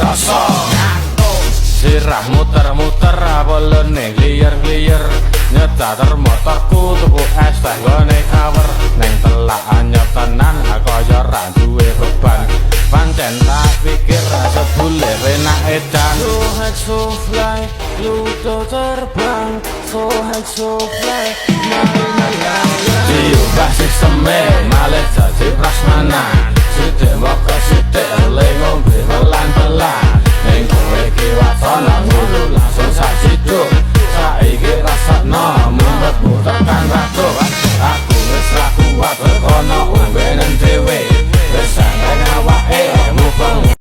rasa sirah muter-muter awalane gliyer-gliyer nyetar motorku tuku es teh gone kawer neng telak anyep tenan kaya ra duwe beban pancen tak pikir rasa bule enak edan so high so fly Pluto terbang so high so fly